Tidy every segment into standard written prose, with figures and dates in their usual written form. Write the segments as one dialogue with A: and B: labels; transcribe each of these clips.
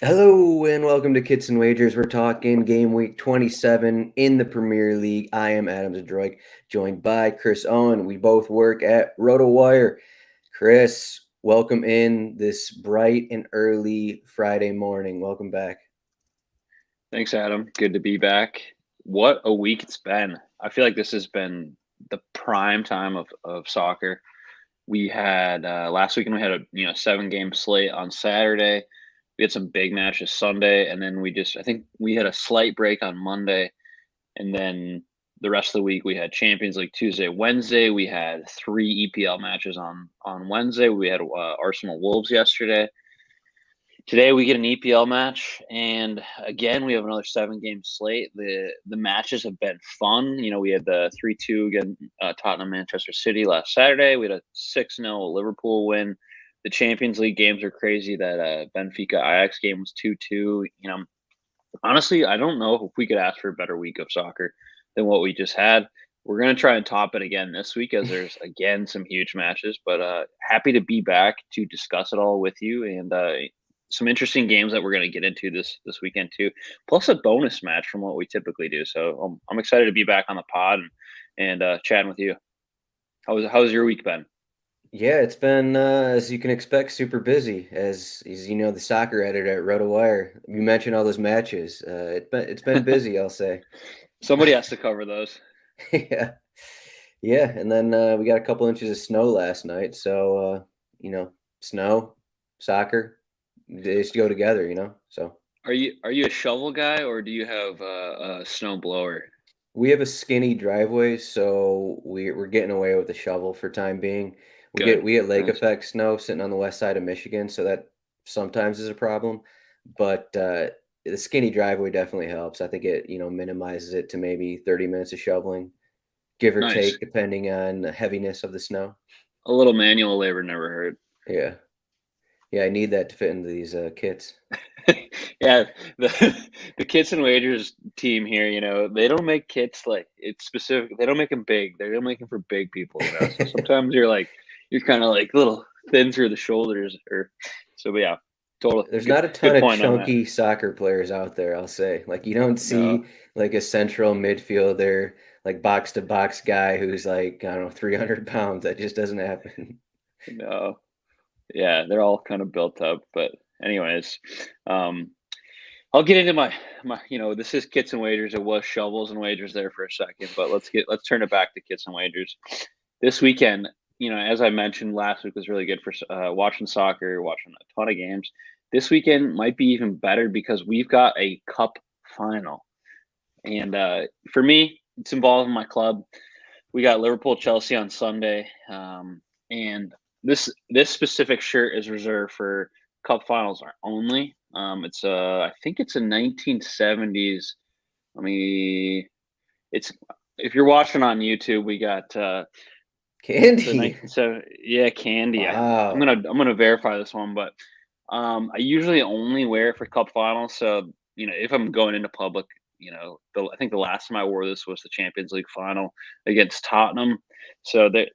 A: Hello and welcome to Kits and Wagers. We're talking game week 27 in the Premier League. I am Adam Zdroik, joined by Chris Owen. We both work at RotoWire. Chris, welcome in this bright and early Friday morning. Welcome back.
B: Thanks, Adam. Good to be back. What a week it's been. I feel like this has been the prime time of soccer. We had last weekend we had a 7 game slate on Saturday. We had some big matches Sunday, and then I think we had a slight break on Monday, and then the rest of the week we had Champions League Tuesday, Wednesday. We had 3 EPL matches on Wednesday. We had Arsenal Wolves yesterday. Today we get an EPL match, and again we have another 7 game slate. The matches have been fun. We had the 3-2 against Tottenham Manchester City last Saturday. We had a 6-0 Liverpool win. The Champions League games are crazy. That Benfica Ajax game was 2-2. Honestly, I don't know if we could ask for a better week of soccer than what we just had. We're gonna try and top it again this week as there's again some huge matches. But happy to be back to discuss it all with you, and some interesting games that we're going to get into this weekend too, plus a bonus match from what we typically do. So I'm excited to be back on the pod and chatting with you. How's your week been?
A: Yeah, it's been, as you can expect, super busy. As you know, the soccer editor at RotoWire. You mentioned all those matches. It's been busy, I'll say.
B: Somebody has to cover those.
A: Yeah. Yeah, and then we got a couple inches of snow last night, so you know, snow, soccer, they just go together, So
B: Are you a shovel guy or do you have a snow blower?
A: we have a skinny driveway, so we're getting away with the shovel for time being. We get
B: Good.
A: we get lake
B: Nice.
A: effect snow sitting on the west side of Michigan, so that sometimes is a problem. But the skinny driveway definitely helps. I think it minimizes it to maybe 30 minutes of shoveling, give or
B: Nice.
A: take, depending on the heaviness of the snow.
B: A little manual labor never hurt.
A: Yeah. Yeah, I need that to fit into these kits.
B: Yeah, the kits and wagers team here, they don't make kits like it's specific. They don't make them big. They don't make them for big people. So sometimes you're kind of like little thin through the shoulders, or so. But yeah, total
A: There's
B: good
A: not a ton
B: good
A: of
B: point on that.
A: chunky soccer players out there, I'll say. Like you don't
B: No,
A: see like a central midfielder, like box to box guy who's like, I don't know, 300 pounds. That just doesn't happen.
B: no, yeah, they're all kind of built up. But anyways, um, I'll get into my. This is kits and wagers. It was shovels and wagers there for a second, but let's turn it back to kits and wagers. This weekend, as I mentioned, last week was really good for watching soccer, watching a ton of games. This weekend might be even better because we've got a cup final, and for me, it's involving my club. We got Liverpool Chelsea on Sunday, and this specific shirt is reserved for cup finals only. It's I think it's a 1970s. Let me. It's if you're watching on YouTube, we got the
A: Candy.
B: 1970. Yeah, candy.
A: Wow.
B: I'm gonna verify this one, but I usually only wear it for cup finals. So if I'm going into public, I think the last time I wore this was the Champions League final against Tottenham. So that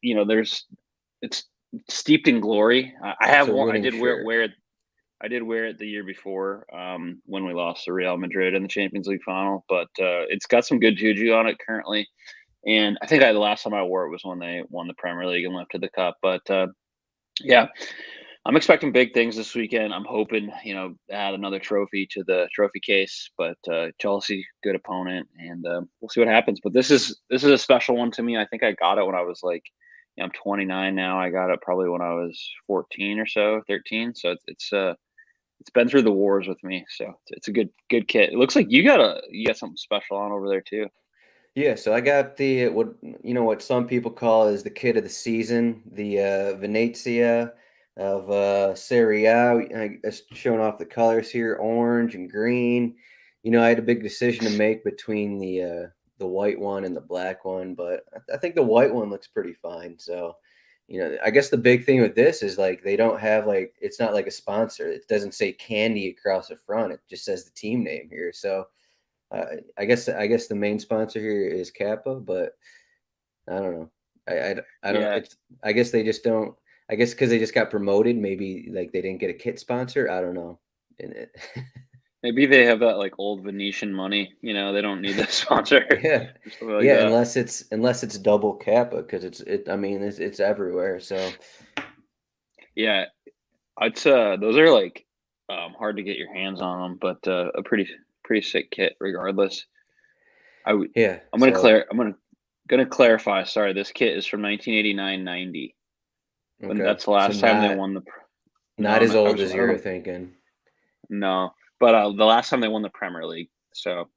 B: it's steeped in glory. I
A: It's
B: have
A: a
B: worn. I
A: winning
B: did wear
A: shirt.
B: wear it. I did wear it the year before when we lost to Real Madrid in the Champions League final, but it's got some good juju on it currently. And I think the last time I wore it was when they won the Premier League and lifted the cup. But yeah, I'm expecting big things this weekend. I'm hoping, add another trophy to the trophy case. But Chelsea, good opponent, and we'll see what happens. But this is a special one to me. I think I got it when I was like, I'm 29 now. I got it probably when I was 14 or so, 13. So it's been through the wars with me. So it's a good kit. It looks like you got something special on over there too.
A: Yeah, so I got the what some people call is the kid of the season, the Venezia of Serie A. It's showing off the colors here, orange and green. I had a big decision to make between the white one and the black one, but I think the white one looks pretty fine. So, I guess the big thing with this is like they don't have like it's not like a sponsor. It doesn't say candy across the front. It just says the team name here. So I guess the main sponsor here is Kappa, but I don't know. I don't.
B: Yeah,
A: It's I guess they just don't. I guess because they just got promoted, maybe like they didn't get a kit sponsor. I don't know. in it.
B: Maybe they have that like old Venetian money. They don't need the sponsor
A: Yeah,
B: or something like
A: yeah.
B: that.
A: Unless it's double Kappa, because I mean, it's everywhere. So
B: Yeah, it's those are like hard to get your hands on them, but a pretty sick kit regardless. I would.
A: yeah.
B: I'm gonna
A: So
B: gonna clarify. Sorry, this kit is from 1989-90. When
A: okay.
B: that's the
A: So
B: last time they
A: not
B: won the.
A: not
B: No,
A: as
B: no,
A: old as
B: I
A: you're
B: don't.
A: thinking.
B: No, but the last time they won the Premier League. So,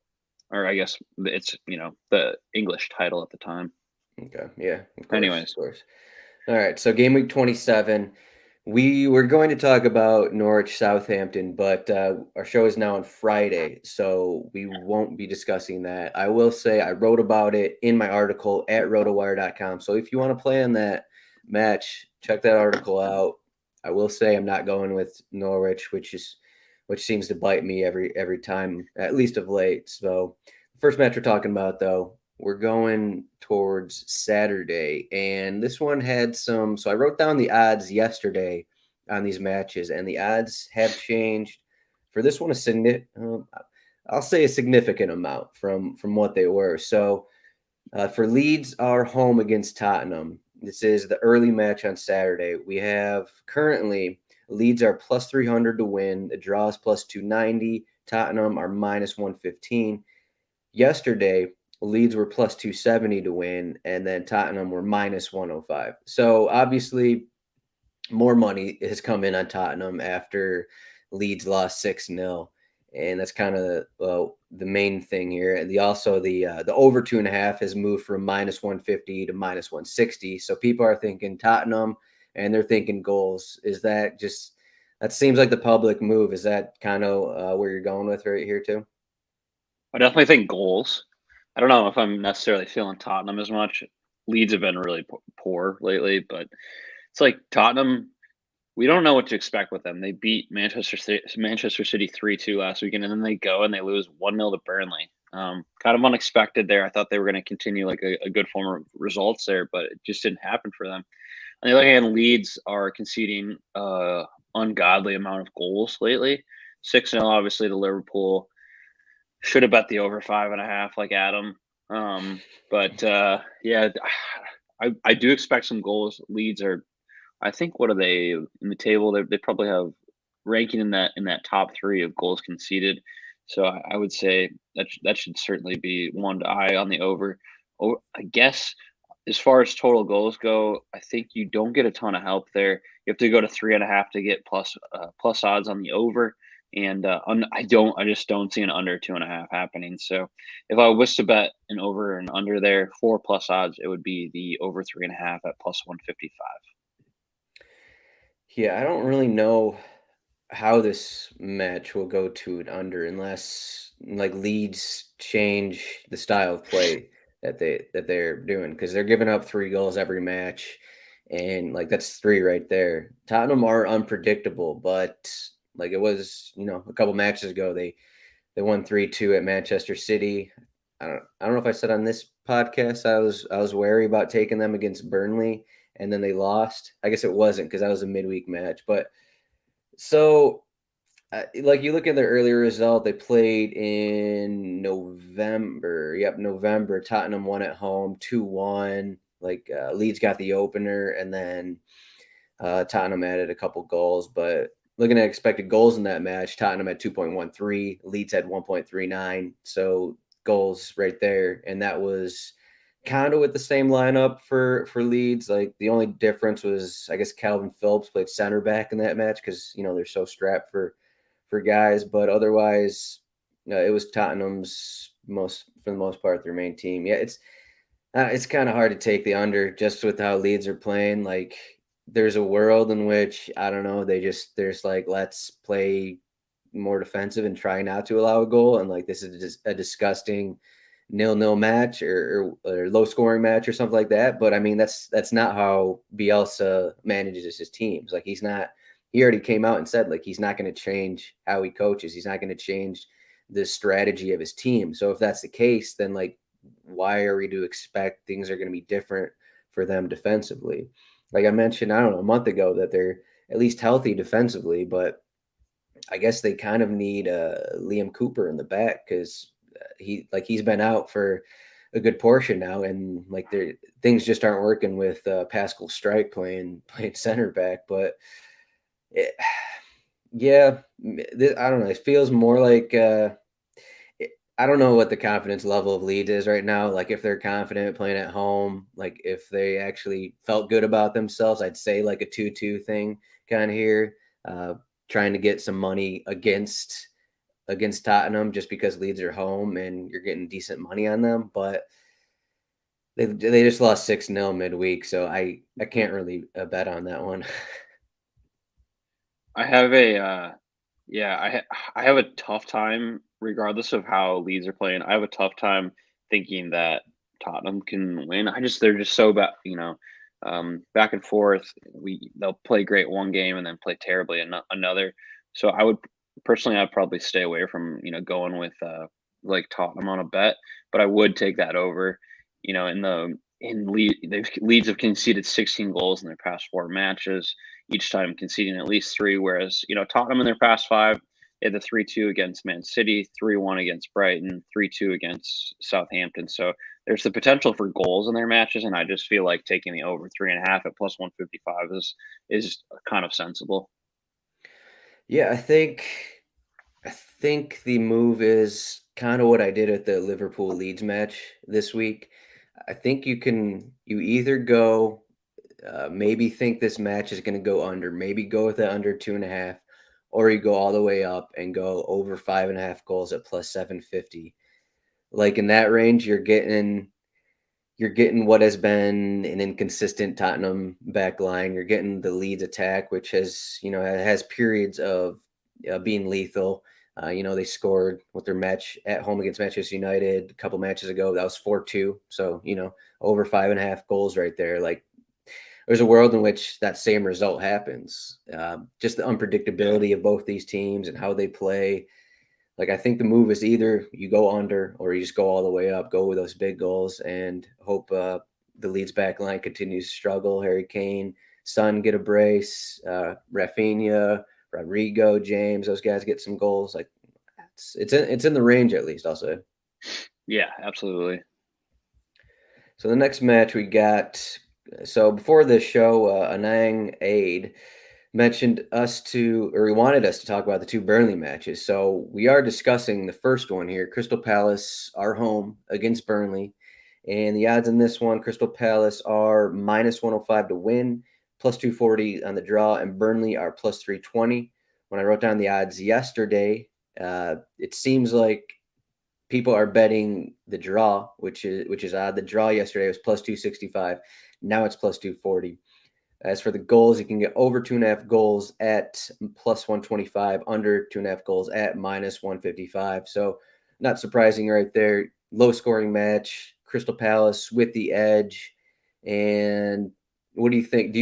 B: or I guess it's the English title at the time.
A: Okay. Yeah. Of course. Of
B: Anyways,
A: course. All right, so game week 27. We were going to talk about Norwich Southampton, but our show is now on Friday, so we won't be discussing that. I will say I wrote about it in my article at rotowire.com. So if you want to play on that match, check that article out. I will say I'm not going with Norwich, which seems to bite me every time, at least of late. So the first match we're talking about though, we're going towards Saturday, and this one had some. So I wrote down the odds yesterday on these matches, and the odds have changed for this one. I'll say a significant amount from what they were. So for Leeds, are home against Tottenham. This is the early match on Saturday. We have currently Leeds are plus 300 to win. The draw is plus 290. Tottenham are minus 115. Yesterday, Leeds were plus 270 to win, and then Tottenham were minus 105. So obviously, more money has come in on Tottenham after Leeds lost 6-0. And that's kind of the main thing here. And the over 2.5 has moved from minus 150 to minus 160. So people are thinking Tottenham and they're thinking goals. Is that just that seems like the public move? Is that kind of where you're going with right here too?
B: I definitely think goals. I don't know if I'm necessarily feeling Tottenham as much. Leeds have been really poor lately, but it's like Tottenham. We don't know what to expect with them. They beat Manchester City 3-2 last weekend, and then they go and they lose 1-0 to Burnley. Kind of unexpected there. I thought they were going to continue like a good form of results there, but it just didn't happen for them. On the other hand, Leeds are conceding ungodly amount of goals lately. 6-0, obviously, to Liverpool. Should have bet the over 5.5 like Adam. But yeah, I do expect some goals. Leeds are, I think, what are they in the table? They probably have ranking in that top three of goals conceded. So I would say that should certainly be one to eye on the over. Or I guess as far as total goals go, I think you don't get a ton of help there. You have to go to 3.5 to get plus odds on the over, and I just don't see an under 2.5 happening. So if I was to bet an over and under there for plus odds, it would be the over 3.5 at plus 155.
A: Yeah, I don't really know how this match will go to an under unless like Leeds change the style of play that they're doing because they're giving up 3 goals every match, and like that's three right there. Tottenham are unpredictable, but like it was a couple matches ago they won 3-2 at Manchester City. I don't know if I said on this podcast I was wary about taking them against Burnley, and then they lost. I guess it wasn't because that was a midweek match, but so like you look at their earlier result, they played in November. Yep, November. Tottenham won at home 2-1. Like Leeds got the opener, and then Tottenham added a couple goals. But looking at expected goals in that match, Tottenham had 2.13, Leeds had 1.39. So goals right there, and that was kind of with the same lineup for Leeds. Like the only difference was I guess Calvin Phillips played center back in that match because they're so strapped for guys, but otherwise, it was Tottenham's for the most part, their main team. Yeah, it's kind of hard to take the under just with how Leeds are playing. Like, there's a world in which I don't know, there's like let's play more defensive and try not to allow a goal, and like this is just a disgusting 0-0 match or low scoring match or something like that. But I mean, that's not how Bielsa manages his teams. Like he's not. He already came out and said like he's not going to change how he coaches. He's not going to change the strategy of his team. So if that's the case, then like why are we to expect things are going to be different for them defensively? Like I mentioned, I don't know, a month ago that they're at least healthy defensively, but I guess they kind of need Liam Cooper in the back because he's been out for a good portion now, and like things just aren't working with Pascal Strike playing center back. But it, yeah, I don't know. It feels more like I don't know what the confidence level of Leeds is right now. Like if they're confident playing at home, like if they actually felt good about themselves, I'd say like a 2-2 thing kind of here. Uh, Trying to get some money against Tottenham just because Leeds are home and you're getting decent money on them, but they just lost 6-0 midweek, so I can't really bet on that one.
B: I have a yeah, I have a tough time regardless of how Leeds are playing. I have a tough time thinking that Tottenham can win. They're just so bad, back and forth. They'll play great one game and then play terribly another. So I'd probably stay away from going with like Tottenham on a bet, but I would take that over. Leeds have conceded 16 goals in their past 4 matches, each time conceding at least three. Whereas, Tottenham in their past five, they had the 3-2 against Man City, 3-1 against Brighton, 3-2 against Southampton. So there's the potential for goals in their matches, and I just feel like taking the over 3.5 at plus 155 is kind of sensible.
A: Yeah, I think the move is kind of what I did at the Liverpool Leeds match this week. I think you either go maybe think this match is going to go under, maybe go with it under 2.5, or you go all the way up and go over 5.5 goals at plus 750. Like in that range, you're getting what has been an inconsistent Tottenham back line. You're getting the Leeds attack, which has periods of being lethal. They scored with their match at home against Manchester United a couple matches ago. That was 4-2. So, over 5.5 goals right there. Like there's a world in which that same result happens. Just the
B: Yeah.
A: unpredictability of both these teams and how they play. Like I think the move is either you go under or you just go all the way up, go with those big goals, and hope the Leeds back line continues to struggle. Harry Kane, Son get a brace, Rafinha, Rodrigo, James, those guys get some goals. Like it's in the range at least. I'll say.
B: Yeah, absolutely.
A: So the next match we got. So before this show, Anang Aid mentioned us to, or he wanted us to talk about the two Burnley matches. So we are discussing the first one here. Crystal Palace are home against Burnley. And the odds in this one, Crystal Palace are minus 105 to win, plus 240 on the draw, and Burnley are plus 320. When I wrote down the odds yesterday, it seems like people are betting the draw, which is odd. The draw yesterday was plus 265. Now it's plus 240. As for the goals, you can get over 2.5 goals at plus 125, under 2.5 goals at minus 155. So, not surprising right there. Low scoring match, Crystal Palace with the edge. And what do you think?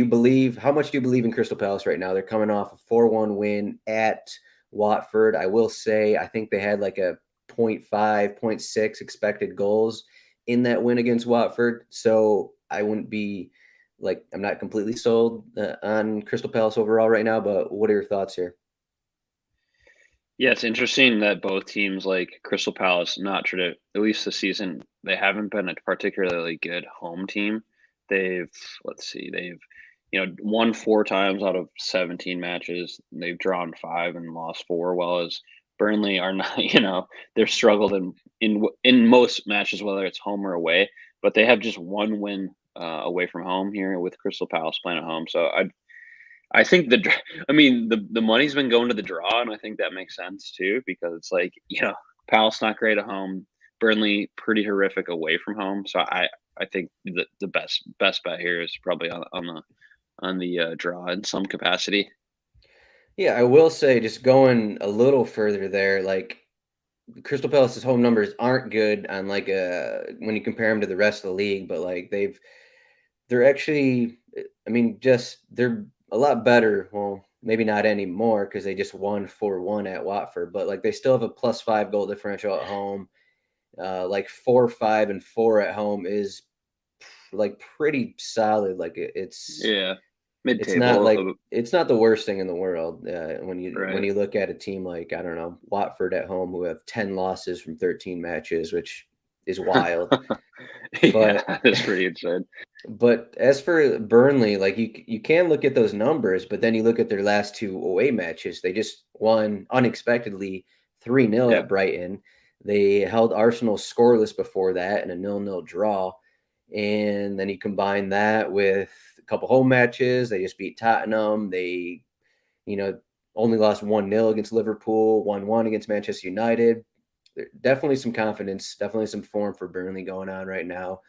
A: How much do you believe in Crystal Palace right now? They're coming off a 4-1 win at Watford. I will say, I think they had like a point 0.5, 0.6 expected goals in that win against Watford. So, I wouldn't be I'm not completely sold on Crystal Palace overall right now, but what are your thoughts here?
B: Yeah, it's interesting that both teams like Crystal Palace, at least this season, they haven't been a particularly good home team. They've, let's see, they've, won 4 times out of 17 matches. They've drawn 5 and lost 4, while as Burnley are not, they're struggled in most matches, whether it's home or away, but they have just one win away from home here with Crystal Palace playing at home. So I think I mean, the money's been going to the draw, and I think that makes sense too because it's like Palace not great at home, Burnley pretty horrific away from home. So I think the best bet here is probably on the draw in some capacity.
A: Yeah, I will say, just going a little further there, like Crystal Palace's home numbers aren't good on when you compare them to the rest of the league, but like they're actually, I mean, just they're a lot better. Well, maybe not anymore because they just won 4-1 at Watford, but like they still have a plus 5 goal differential at home. Like 4-5 and 4 at home is like pretty solid. Like it's
B: Yeah, mid-table.
A: it's not the worst thing in the world when
B: Right.
A: you look at a team like, I don't know, Watford at home, who have 10 losses from 13 matches, which is wild.
B: Yeah,
A: But
B: that's pretty insane.
A: But as for Burnley, like you can look at those numbers, but then you look at their last two away matches. They just won unexpectedly 3-0
B: Yeah.
A: at Brighton. They held Arsenal scoreless before that in a 0-0 draw. And then you combine that with a couple home matches. They just beat Tottenham. They, you know, only lost 1-0 against Liverpool, 1-1 against Manchester United. Definitely some confidence, definitely some form for Burnley going on right now.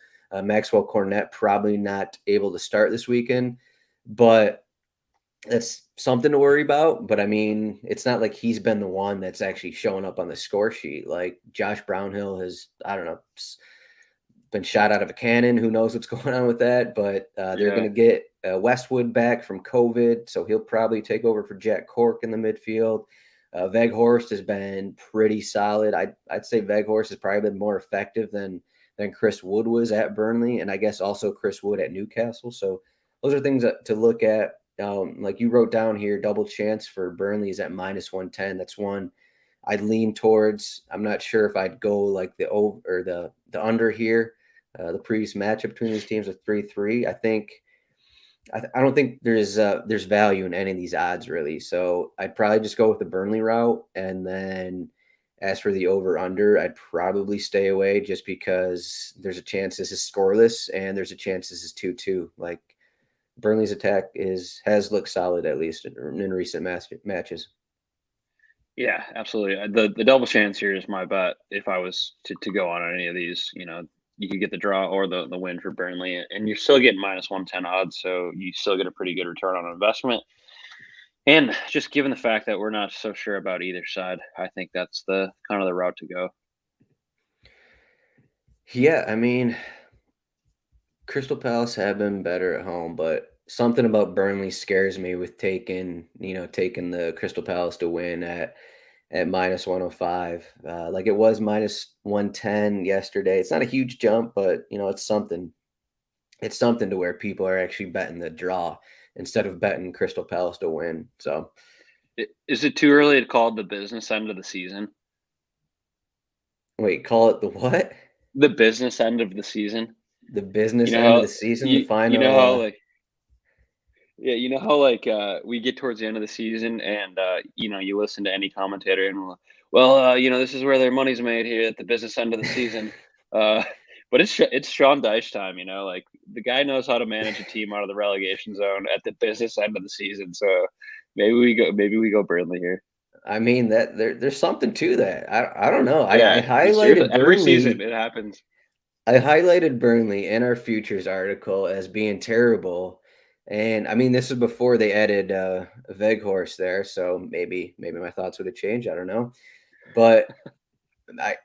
A: Maxwell Cornet probably not able to start this weekend, but that's something to worry about. But I mean, it's not like he's been the one that's actually showing up on the score sheet. Like Josh Brownhill has, I don't know, been shot out of a cannon. Who knows what's going on with that? But they're going
B: Yeah.
A: to get Westwood back from COVID, so he'll probably take over for Jack Cork in the midfield. Veghorst has been pretty solid. I'd say Veghorst has probably been more effective than Chris Wood was at Burnley, and I guess also Chris Wood at Newcastle. So those are things to look at. Like you wrote down here, double chance for Burnley is at -110. That's one I'd lean towards. I'm not sure if I'd go like the over or the under here. The previous matchup between these teams was 3-3. I don't think there's value in any of these odds really. So I'd probably just go with the Burnley route, and then as for the over under, I'd probably stay away just because there's a chance this is scoreless and there's a chance this is 2-2. Like Burnley's attack has looked solid at least in recent matches.
B: Yeah, absolutely. The double chance here is my bet. If I was to go on any of these, you could get the draw or the win for Burnley, and you're still getting -110 odds, so you still get a pretty good return on investment. And just given the fact that we're not so sure about either side, I think that's the kind of the route to go.
A: Yeah, I mean, Crystal Palace have been better at home, but something about Burnley scares me with taking the Crystal Palace to win at -105. Like it was -110 yesterday. It's not a huge jump, but it's something. It's something to where people are actually betting the draw instead of betting Crystal Palace to win. So
B: Is it too early to call it the business end of the season?
A: wait, call it the what?
B: The business end of the season.
A: The
B: You
A: business
B: know
A: end of
B: how
A: the season, the
B: you know
A: final.
B: how like Yeah, we get towards the end of the season and you listen to any commentator and this is where their money's made here at the business end of the season. Uh but it's Sean Dyche time, like the guy knows how to manage a team out of the relegation zone at the business end of the season. So maybe we go Burnley here.
A: I mean that there's something to that. I don't know. I
B: Yeah, seriously,
A: highlighted
B: every season
A: Burnley.
B: it happens.
A: I highlighted Burnley in our futures article as being terrible, and I mean this is before they added Veghorst there, so maybe my thoughts would have changed. I don't know, but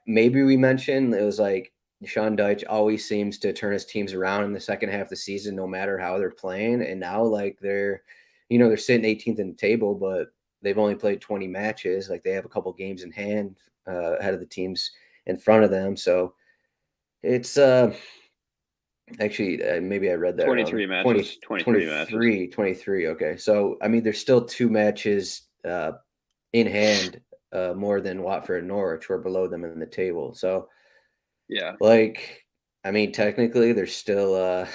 A: maybe we mentioned it was like Sean Dyche always seems to turn his teams around in the second half of the season, no matter how they're playing. And now, like they're sitting 18th in the table, but they've only played 20 matches. Like they have a couple games in hand ahead of the teams in front of them. So it's actually maybe I read that wrong.
B: 23
A: 20
B: matches, 23 matches.
A: 23 23. Okay, so I mean, there's still two matches in hand more than Watford and Norwich, who are below them in the table. So,
B: Yeah.
A: like, I mean, technically, they're still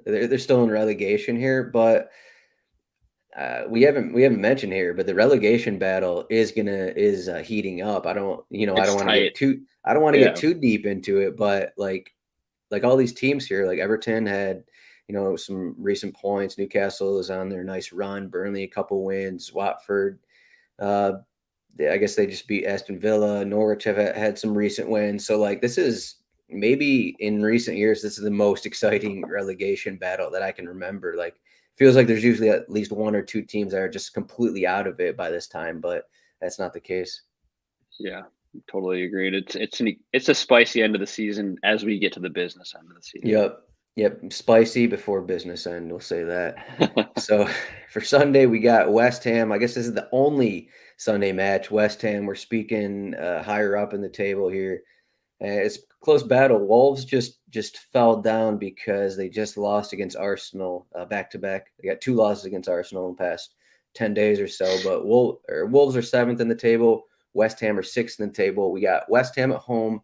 A: they're still in relegation here, but we haven't mentioned here, but the relegation battle is heating up. I
B: It's
A: don't want to get
B: tight.
A: too I don't want to get
B: Yeah.
A: too deep into it, but like all these teams here, like Everton had some recent points. Newcastle is on their nice run. Burnley a couple wins. Watford. Uh, I guess they just beat Aston Villa. Norwich have had some recent wins. So like this is maybe in recent years this is the most exciting relegation battle that I can remember. Like feels like there's usually at least one or two teams that are just completely out of it by this time, but that's not the case.
B: Yeah, totally agreed. It's a spicy end of the season as we get to the business end of the season.
A: Yep. Yep. Spicy before business end. We'll say that. So for Sunday, we got West Ham. I guess this is the only Sunday match. West Ham, we're speaking higher up in the table here. It's a close battle. Wolves just fell down because they just lost against Arsenal back to back. They got two losses against Arsenal in the past 10 days or so. But Wolves are seventh in the table. West Ham are sixth in the table. We got West Ham at home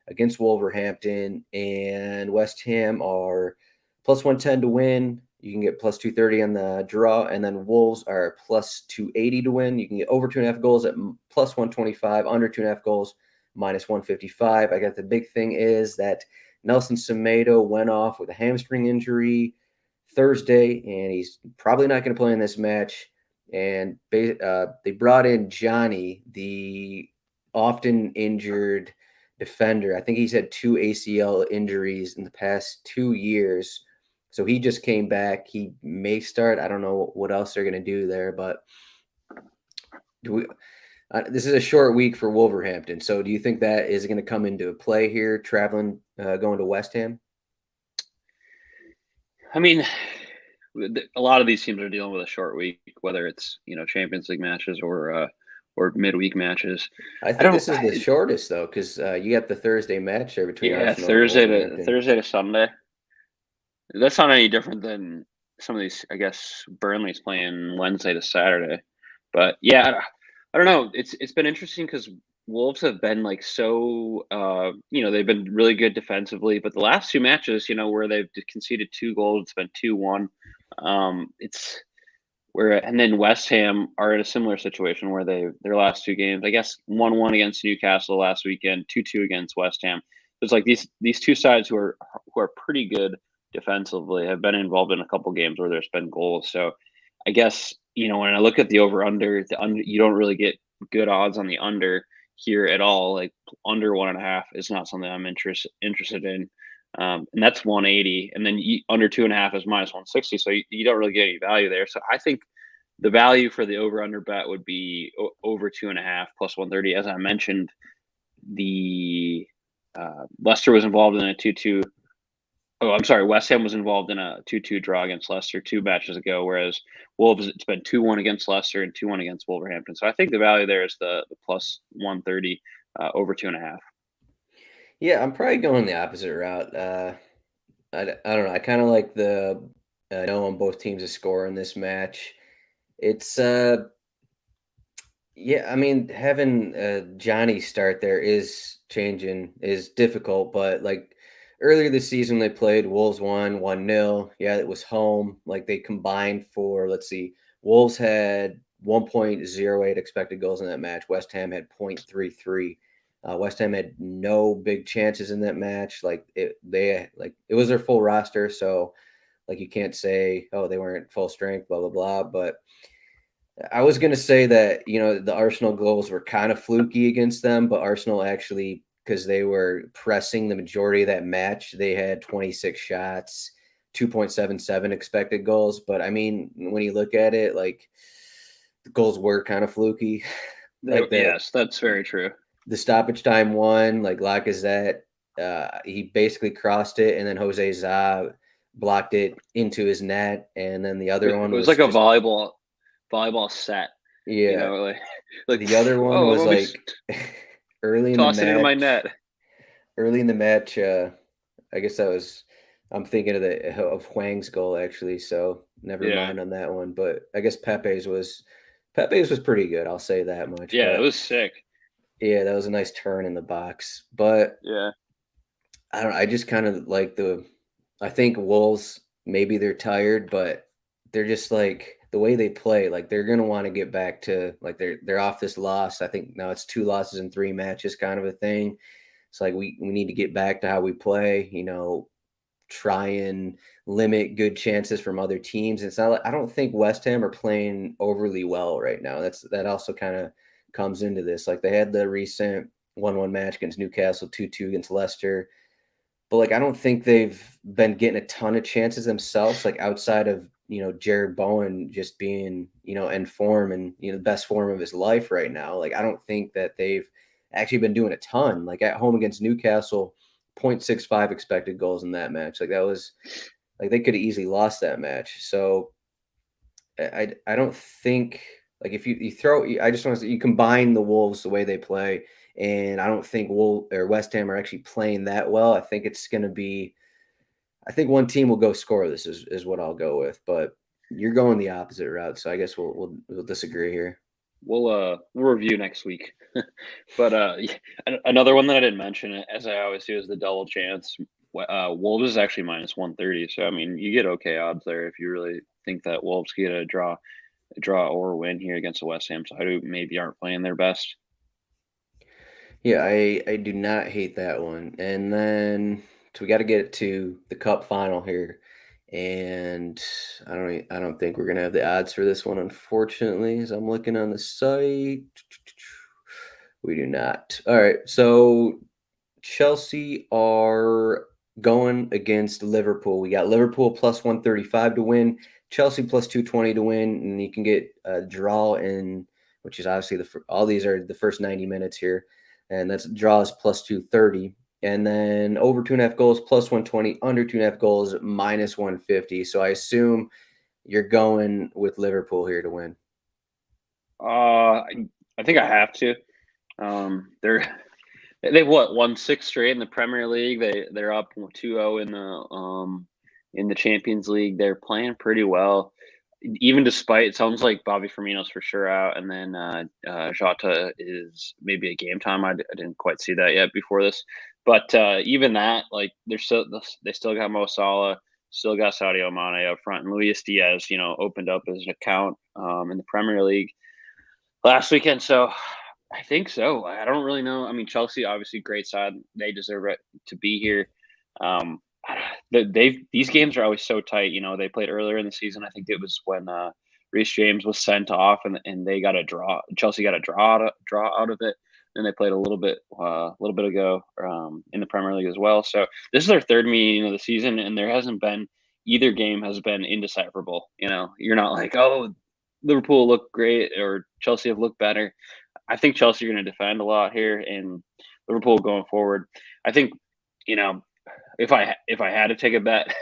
A: against Wolverhampton, and West Ham are plus 110 to win. You can get plus 230 on the draw, and then Wolves are plus 280 to win. You can get over 2.5 goals at plus 125, under 2.5 goals minus 155. I got the big thing is that Nelson Semedo went off with a hamstring injury Thursday, and he's probably not going to play in this match. And they brought in Johnny, the often injured defender. I think he's had two ACL injuries in the past 2 years. So he just came back. He may start. I don't know what else they're going to do there, but this is a short week for Wolverhampton. So do you think that is going to come into play here, traveling, going to West Ham?
B: I mean, a lot of these teams are dealing with a short week, whether it's Champions League matches or midweek matches.
A: I think this is the shortest though, because you got the Thursday match there between Arsenal and
B: Thursday to Sunday. That's not any different than some of these. I guess Burnley's playing Wednesday to Saturday, but yeah, I don't know. It's been interesting because Wolves have been like so. They've been really good defensively, but the last two matches, where they've conceded 2 goals, it's been 2-1. It's where and then West Ham are in a similar situation where their last two games, I guess 1-1 against Newcastle last weekend, 2-2 against West Ham. It's like these two sides who are pretty good defensively have been involved in a couple games where there's been goals. So I guess when I look at the over you don't really get good odds on the under here at all. Like under 1.5 is not something I'm interested in. And that's 180, and then under 2.5 is minus 160. So you don't really get any value there. So I think the value for the over under bet would be over 2.5 plus 130. As I mentioned, the Leicester was involved in a 2-2. Oh, I'm sorry. West Ham was involved in a 2-2 draw against Leicester 2 matches ago, whereas Wolves, it's been 2-1 against Leicester and 2-1 against Wolverhampton. So I think the value there is the plus 130 over 2.5.
A: Yeah, I'm probably going the opposite route. I don't know. I kind of like the no on both teams to score in this match. It's yeah, I mean having Johnny start there is difficult, but like earlier this season they played Wolves won 1-0. Yeah, it was home. Like they combined for let's see, Wolves had 1.08 expected goals in that match. West Ham had 0.33. West Ham had no big chances in that match. It was their full roster, so like you can't say they weren't full strength, blah blah blah. But I was gonna say that the Arsenal goals were kind of fluky against them, but Arsenal actually because they were pressing the majority of that match, they had 26 shots, 2.77 expected goals. But I mean, when you look at it, like the goals were kind of fluky.
B: Yes, that's very true.
A: The stoppage time one, like Lacazette, he basically crossed it, and then Jose Za blocked it into his net, and then the other one
B: was like a volleyball set.
A: Yeah, like the other one was like early in the match.
B: Toss it into my net.
A: Early in the match, I guess I'm thinking of Hwang's goal actually, so never mind on that one. But I guess Pepe's was pretty good. I'll say that much.
B: Yeah,
A: but
B: it was sick.
A: Yeah, that was a nice turn in the box. But
B: yeah,
A: I don't know. I just kind of like I think Wolves, maybe they're tired, but they're just like the way they play, like they're gonna want to get back to like they're off this loss. I think now it's 2 losses in 3 matches kind of a thing. It's like we need to get back to how we play, try and limit good chances from other teams. It's not like I don't think West Ham are playing overly well right now. That also kind of comes into this. Like they had the recent 1-1 match against Newcastle, 2-2 against Leicester. But like I don't think they've been getting a ton of chances themselves, like outside of, Jared Bowen just being, in form and, the best form of his life right now. Like I don't think that they've actually been doing a ton. Like at home against Newcastle, 0.65 expected goals in that match. Like that was like they could have easily lost that match. So I don't think like if you throw I just want to say you combine the Wolves the way they play and I don't think West Ham are actually playing that well. I think it's going to be. I think one team will go scoreless is what I'll go with, but you're going the opposite route, so I guess we'll disagree here.
B: We'll review next week. But another one that I didn't mention, as I always do, is the double chance. Wolves is actually minus 130. So I mean, you get okay odds there if you really think that Wolves get a draw or win here against the West Ham side who maybe aren't playing their best.
A: Yeah, I do not hate that one. And then so we got to get to the cup final here. And I don't think we're gonna have the odds for this one, unfortunately, as I'm looking on the site. We do not. All right, so Chelsea are going against Liverpool. We got Liverpool plus 135 to win, Chelsea plus 220 to win, and you can get a draw in, which is obviously all these are the first 90 minutes here, and that's draws plus 230. And then over 2.5 goals plus 120, under 2.5 goals minus 150. So I assume you're going with Liverpool here to win.
B: I think I have to. They've won 6 straight in the Premier League. They're up 2-0 in the Champions League. They're playing pretty well, even despite it sounds like Bobby Firmino's for sure out, and then Jota is maybe a game time. I didn't quite see that yet before this, but even that, like they still got Mo Salah, still got Sadio Mane up front, and Luis Diaz, opened up his account in the Premier League last weekend. So I think so. I don't really know. I mean, Chelsea, obviously, great side. They deserve it to be here. Um, these games are always so tight. They played earlier in the season. I think it was when Reece James was sent off, and they got a draw. Chelsea got a draw out of it. And they played a little bit ago in the Premier League as well. So this is their third meeting of the season, and there hasn't been either game has been indecipherable. You're not like, oh, Liverpool looked great or Chelsea have looked better. I think Chelsea are going to defend a lot here, and Liverpool going forward. I think, if I had to take a bet,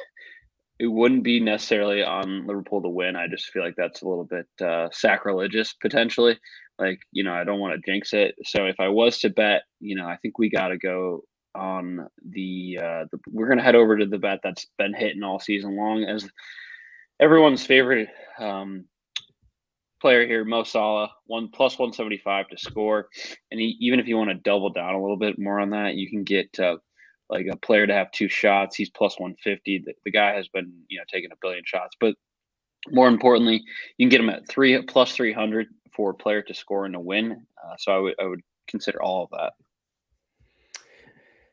B: it wouldn't be necessarily on Liverpool to win. I just feel like that's a little bit sacrilegious potentially. Like, I don't want to jinx it. So if I was to bet, I think we got to go on we're going to head over to the bet that's been hitting all season long as everyone's favorite player here, Mo Salah, plus 175 to score. And even if you want to double down a little bit more on that, you can get like a player to have 2 shots. He's plus 150. The guy has been, taking a billion shots. But more importantly, you can get him at plus 300 for a player to score and to win. So I would consider all of that.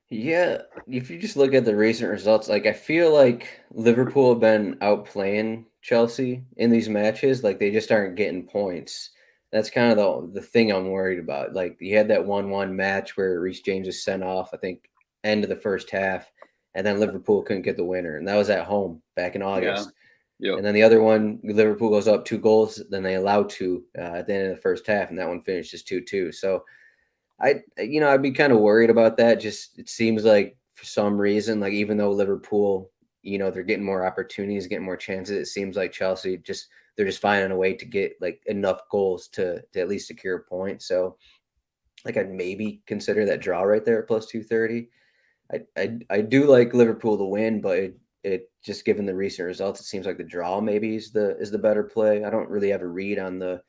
A: Yeah, if you just look at the recent results, like I feel like Liverpool have been outplaying Chelsea in these matches. Like they just aren't getting points. That's kind of the thing I'm worried about. Like you had that 1-1 match where Reece James was sent off, I think, end of the first half, and then Liverpool couldn't get the winner, and that was at home back in
B: Yeah.
A: August.
B: Yep.
A: And then the other one, Liverpool goes up 2 goals, then they allow 2 at the end of the first half, and that one finishes 2-2. So I'd be kind of worried about that. Just it seems like for some reason, like even though Liverpool, they're getting more opportunities, getting more chances, it seems like Chelsea they're just finding a way to get like enough goals to at least secure a point. So like I'd maybe consider that draw right there at plus 230. I do like Liverpool to win, but it just given the recent results, it seems like the draw maybe is the better play. I don't really have a read on the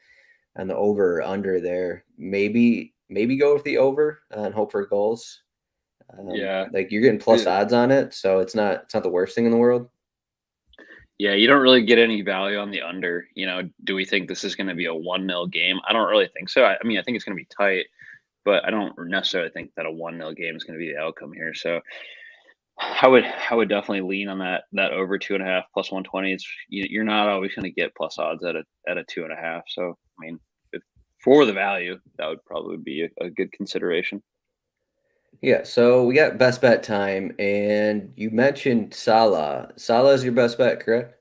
A: over or under there. Maybe go with the over and hope for goals.
B: Yeah.
A: Like you're getting plus odds on it, so it's not the worst thing in the world.
B: Yeah, you don't really get any value on the under. Do we think this is going to be a 1-0 game? I don't really think so. I mean, I think it's going to be tight, but I don't necessarily think that a 1-0 game is going to be the outcome here. So I would definitely lean on that over 2.5 plus 120. You're not always going to get plus odds at a 2.5. So I mean, for the value, that would probably be a good consideration.
A: Yeah, so we got best bet time, and you mentioned Salah. Salah is your best bet, correct?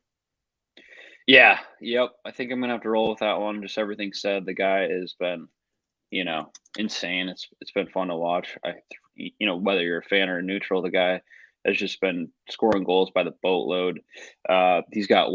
B: Yeah, yep. I think I'm gonna have to roll with that one. Just everything said, the guy has been, insane. It's been fun to watch. Whether you're a fan or a neutral, the guy has just been scoring goals by the boatload. He's got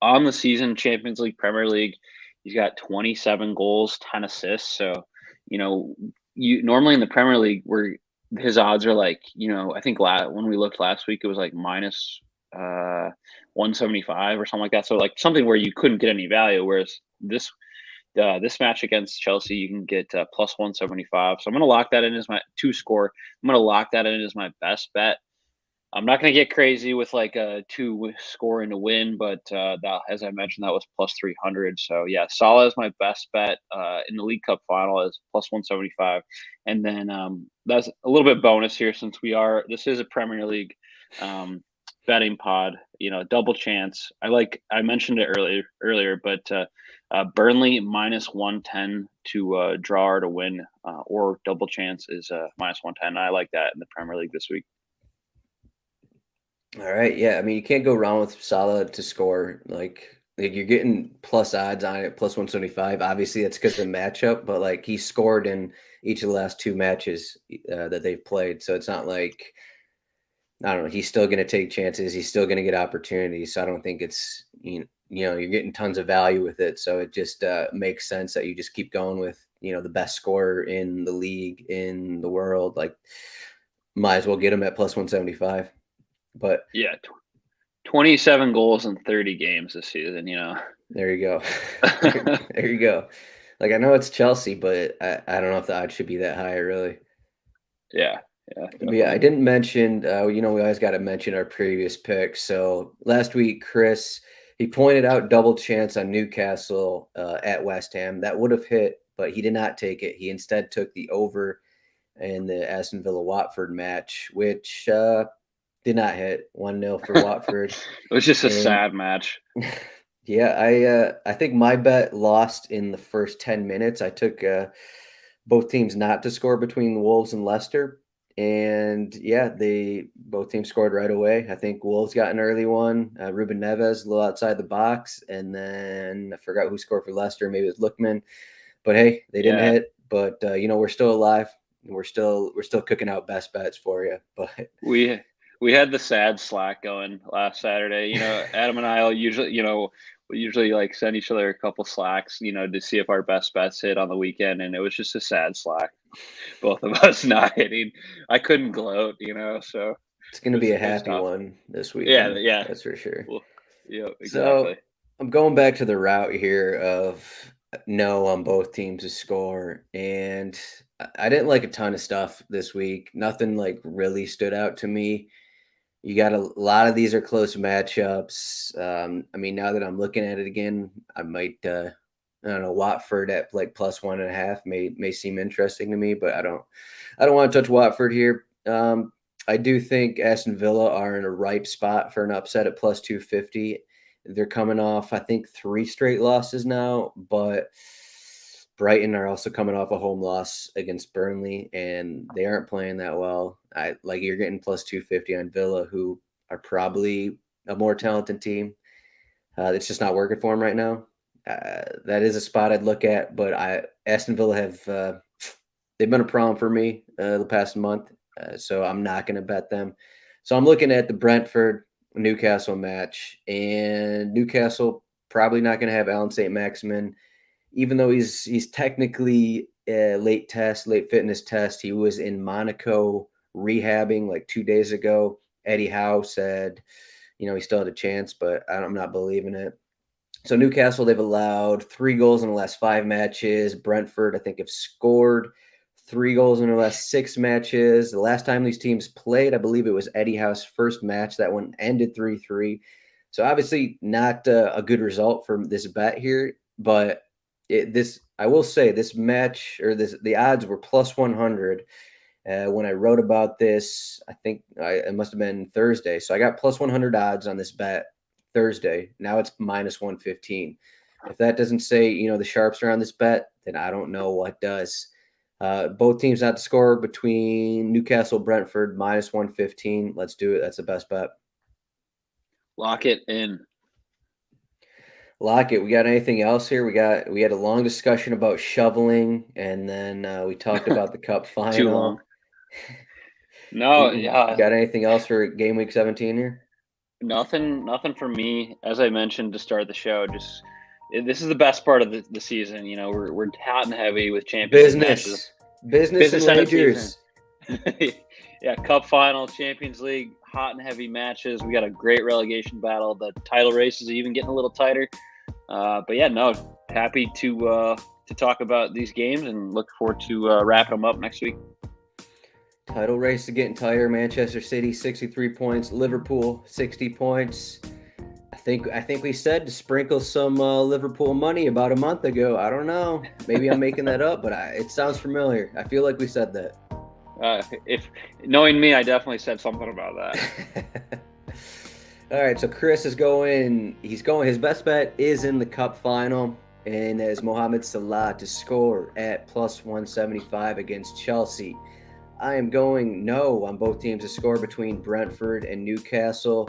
B: on the season, Champions League, Premier League, he's got 27 goals, 10 assists. So you normally in the Premier League where his odds are like, I think when we looked last week, it was like minus 175 or something like that. So like something where you couldn't get any value. Whereas this match against Chelsea, you can get plus 175. So I'm going to lock that in as my two score. I'm going to lock that in as my best bet. I'm not going to get crazy with like a two scoring to win, but that, as I mentioned, that was plus 300. So yeah, Salah is my best bet in the League Cup final is plus 175. And then that's a little bit bonus here since this is a Premier League betting pod, double chance. I mentioned it earlier, but Burnley minus 110 to draw or to win, or double chance is minus 110. I like that in the Premier League this week.
A: All right, yeah. I mean, you can't go wrong with Salah to score. Like you're getting plus odds on it, plus 175. Obviously, that's because of the matchup, but like he scored in each of the last two matches that they've played. So it's not like I don't know. He's still going to take chances. He's still going to get opportunities. So I don't think it's you're getting tons of value with it. So it just makes sense that you just keep going with the best scorer in the league in the world. Like might as well get him at plus 175. But
B: yeah, 27 goals in 30 games this season,
A: there you go. There you go. Like I know it's Chelsea, but I don't know if the odds should be that high, really.
B: Yeah.
A: But yeah, I didn't mention. We always got to mention our previous picks. So last week, Chris he pointed out double chance on Newcastle at West Ham. That would have hit, but he did not take it. He instead took the over in the Aston Villa Watford match, which did not hit 1-0 for Watford.
B: It was just a sad match.
A: Yeah, I think my bet lost in the first 10 minutes. I took both teams not to score between Wolves and Leicester. And yeah, both teams scored right away. I think Wolves got an early one. Ruben Neves a little outside the box, and then I forgot who scored for Leicester. Maybe it was Lookman. But hey, they didn't hit. But we're still alive. We're still cooking out best bets for you. But
B: we had the sad Slack going last Saturday. Adam and I will usually like send each other a couple Slacks, to see if our best bets hit on the weekend, and it was just a sad Slack. Both of us not hitting. I couldn't gloat, so
A: it's going to be a happy one this weekend.
B: Yeah,
A: that's for sure.
B: Well, yeah, exactly.
A: So I'm going back to the route here of no on both teams to score, and I didn't like a ton of stuff this week. Nothing like really stood out to me. You got a lot of these are close matchups. I mean, now that I'm looking at it again, I might I don't know, Watford at like plus 1.5 may seem interesting to me, but I don't want to touch Watford here. I do think Aston Villa are in a ripe spot for an upset at plus 250. They're coming off, I think, 3 straight losses now, but Brighton are also coming off a home loss against Burnley, and they aren't playing that well. You're getting plus 250 on Villa, who are probably a more talented team. It's just not working for them right now. That is a spot I'd look at, but Aston Villa have they've been a problem for me the past month, so I'm not going to bet them. So I'm looking at the Brentford Newcastle match, and Newcastle probably not going to have Alan St. Maximin, even though he's technically a late fitness test. He was in Monaco rehabbing like 2 days ago. Eddie Howe said, he still had a chance, but I'm not believing it. So Newcastle, they've allowed 3 goals in the last 5 matches. Brentford, I think, have scored 3 goals in the last 6 matches. The last time these teams played, I believe it was Eddie Howe's first match. That one ended 3-3. So obviously not a good result for this bet here. But I will say this match the odds were plus 100. When I wrote about this, I think it must have been Thursday. So I got plus 100 odds on this bet Thursday. Now it's minus 115. If that doesn't say, the sharps are on this bet, then I don't know what does. Both teams not to score between Newcastle, Brentford, minus 115. Let's do it. That's the best bet.
B: Lock it in.
A: Lock it. We got anything else here? We had a long discussion about shoveling, and then we talked about the cup final.
B: Too long. No, yeah.
A: You got anything else for game week 17 here?
B: Nothing for me. As I mentioned to start the show, just This is the best part of the season. You know, we're hot and heavy with Champions League matches.
A: Business and
B: End of
A: wagers.
B: Yeah, Cup final, Champions League, hot and heavy matches. We got a great relegation battle. The title race is even getting a little tighter. But yeah, no, happy to talk about these games and look forward to wrapping them up next week.
A: Title race is getting tighter. Manchester City 63 points, Liverpool 60 points. I think we said to sprinkle some Liverpool money about a month ago. I don't know. Maybe I'm making that up, but it sounds familiar. I feel like we said that.
B: If knowing me, I definitely said something about that.
A: All right, so Chris is going. His best bet is in the cup final, and is Mohamed Salah to score at +175 against Chelsea. I am going no on both teams to score between Brentford and Newcastle.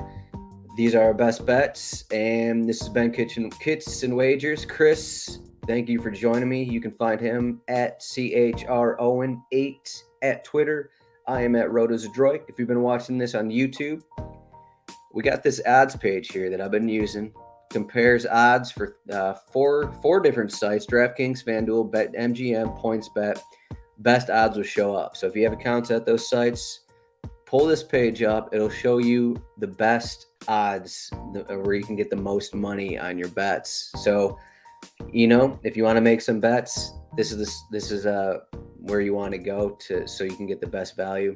A: These are our best bets, and this has been Kits and Wagers. Chris, thank you for joining me. You can find him at CHROwen8 at Twitter. I am at Zdroik. If you've been watching this on YouTube, we got this odds page here that I've been using. Compares odds for four different sites: DraftKings, FanDuel, BetMGM, PointsBet. Best odds will show up. So if you have accounts at those sites, pull this page up. It'll show you the best odds where you can get the most money on your bets. So, you know, if you want to make some bets, this is where you want to go so you can get the best value.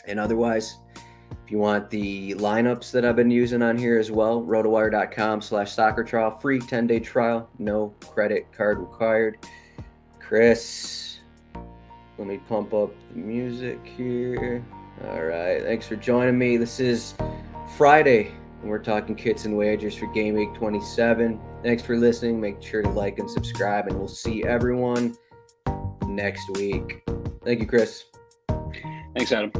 A: And otherwise, if you want the lineups that I've been using on here as well, rotowire.com/soccer trial, free 10-day trial, no credit card required. Chris, let me pump up the music here. All right, thanks for joining me. This is Friday, and we're talking Kits and Wagers for Gameweek 27. Thanks for listening. Make sure to like and subscribe, and we'll see everyone next week. Thank you, Chris.
B: Thanks, Adam.